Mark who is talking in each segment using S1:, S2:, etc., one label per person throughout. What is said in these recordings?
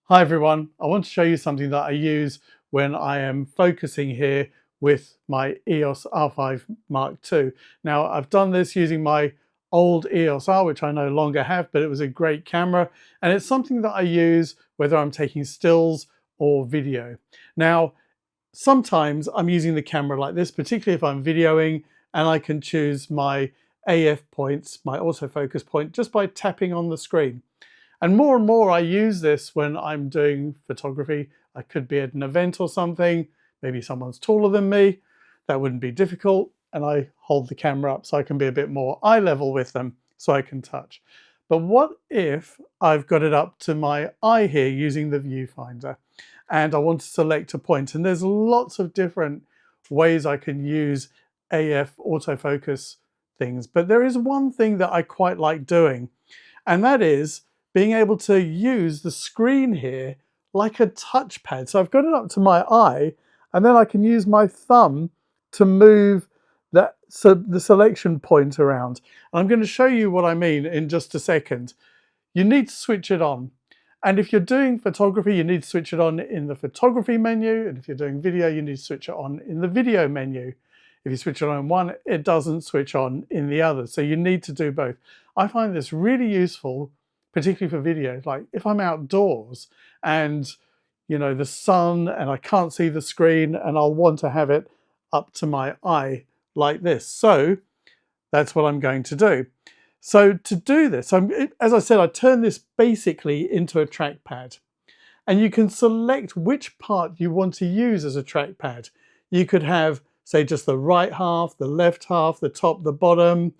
S1: Hi everyone, I want to show you something that I use when I am focusing here with my EOS R5 Mark II. Now I've done this using my old EOS R, which I no longer have, but it was a great camera, and it's something that I use whether I'm taking stills or video. Now sometimes I'm using the camera like this, particularly if I'm videoing, and I can choose my AF points, my autofocus point, just by tapping on the screen. And more I use this when I'm doing photography. I could be at an event or something, maybe someone's taller than me, that wouldn't be difficult, and I hold the camera up so I can be a bit more eye level with them so I can touch. But what if I've got it up to my eye here using the viewfinder and I want to select a point? And there's lots of different ways I can use AF autofocus things, but there is one thing that I quite like doing, and that is being able to use the screen here like a touchpad. So I've got it up to my eye, and then I can use my thumb to move the selection point around. And I'm going to show you what I mean in just a second. You need to switch it on. And if you're doing photography, you need to switch it on in the photography menu. And if you're doing video, you need to switch it on in the video menu. If you switch it on in one, it doesn't switch on in the other. So you need to do both. I find this really useful, particularly for video. Like if I'm outdoors and the sun and I can't see the screen and I'll want to have it up to my eye like this. So that's what I'm going to do. So to do this, as I said, I turn this basically into a trackpad, and you can select which part you want to use as a trackpad. You could have, say, just the right half, the left half, the top, the bottom,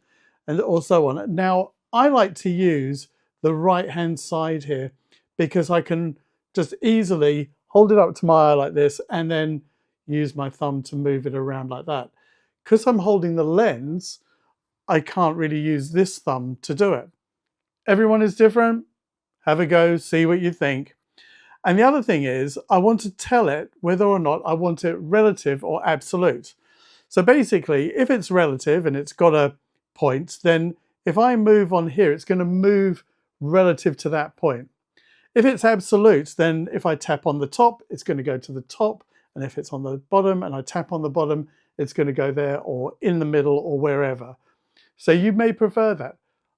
S1: and so on. Now, I like to use the right-hand side here because I can just easily hold it up to my eye like this and then use my thumb to move it around like that. Because I'm holding the lens, I can't really use this thumb to do it. Everyone is different. Have a go, see what you think. And the other thing is, I want to tell it whether or not I want it relative or absolute. So basically, if it's relative and it's got a point, then if I move on here, it's going to move relative to that point. If it's absolute, then if I tap on the top, it's going to go to the top. And if it's on the bottom and I tap on the bottom, it's going to go there or in the middle or wherever. So you may prefer that.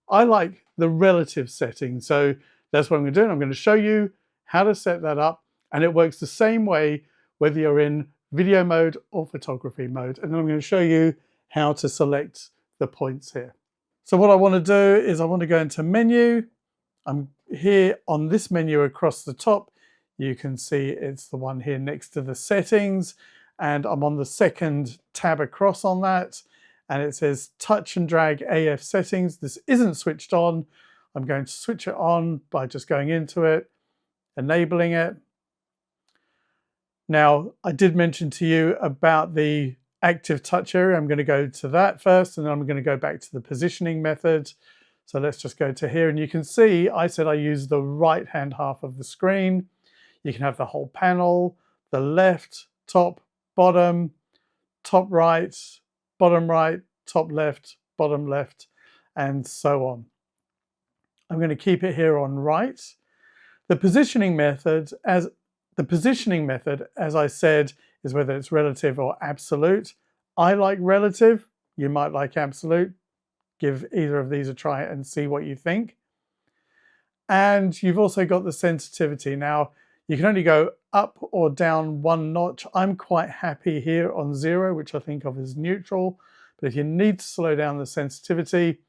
S1: I like the relative setting. So that's what I'm going to do. I'm going to show you how to set that up. And it works the same way whether you're in video mode or photography mode. And then I'm going to show you how to select the points here. So what I want to do is I want to go into menu. I'm here on this menu across the top. You can see it's the one here next to the settings. And I'm on the second tab across on that. And it says touch and drag AF settings. This isn't switched on. I'm going to switch it on by just going into it, enabling it. Now, I did mention to you about the active touch area. I'm going to go to that first, and then I'm going to go back to the positioning method. So let's just go to here, and you can see I said I use the right-hand half of the screen. You can have the whole panel, the left, top, bottom, top right, top left, bottom left, and so on. I'm going to keep it here on right. The positioning method, as I said, is whether it's relative or absolute. I like relative. You might like absolute. Give either of these a try and see what you think. And you've also got the sensitivity. Now, you can only go up or down one notch. I'm quite happy here on 0, which I think of as neutral. But if you need to slow down the sensitivity,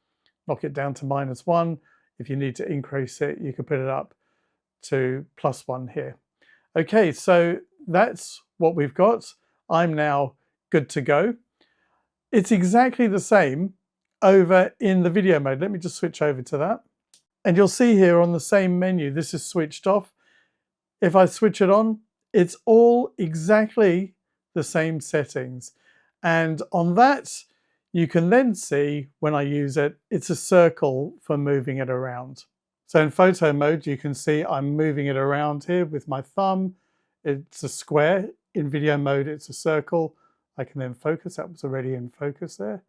S1: knock it down to -1. If you need to increase it, you can put it up to +1 here. Okay, so that's what we've got. I'm now good to go. It's exactly the same over in the video mode. Let me just switch over to that. And you'll see here on the same menu, this is switched off. If I switch it on, it's all exactly the same settings. And on that, you can then see when I use it, it's a circle for moving it around. So in photo mode, you can see I'm moving it around here with my thumb. It's a square. In video mode, it's a circle. I can then focus. That was already in focus there.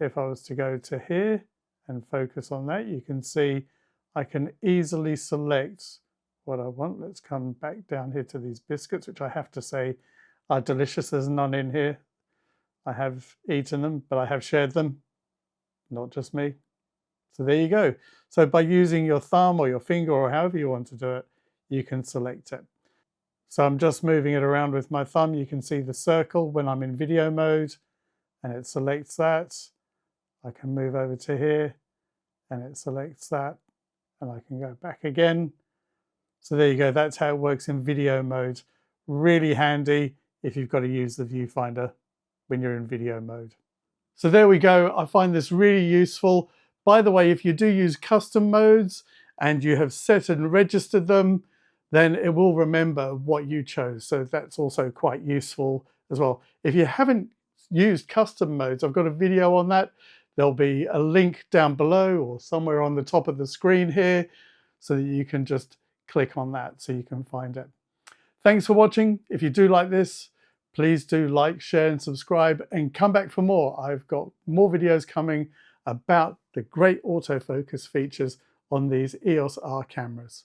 S1: If I was to go to here and focus on that, you can see I can easily select what I want. Let's come back down here to these biscuits, which I have to say are delicious. There's none in here. I have eaten them, but I have shared them, not just me. So there you go. So by using your thumb or your finger or however you want to do it, you can select it. So I'm just moving it around with my thumb. You can see the circle when I'm in video mode and it selects that. I can move over to here and it selects that, and I can go back again. So there you go. That's how it works in video mode. Really handy if you've got to use the viewfinder when you're in video mode. So there we go. I find this really useful. By the way, if you do use custom modes and you have set and registered them, then it will remember what you chose. So that's also quite useful as well. If you haven't used custom modes, I've got a video on that. There'll be a link down below or somewhere on the top of the screen here so that you can just click on that so you can find it. Thanks for watching. If you do like this, please do like, share and subscribe and come back for more. I've got more videos coming about the great autofocus features on these EOS R cameras.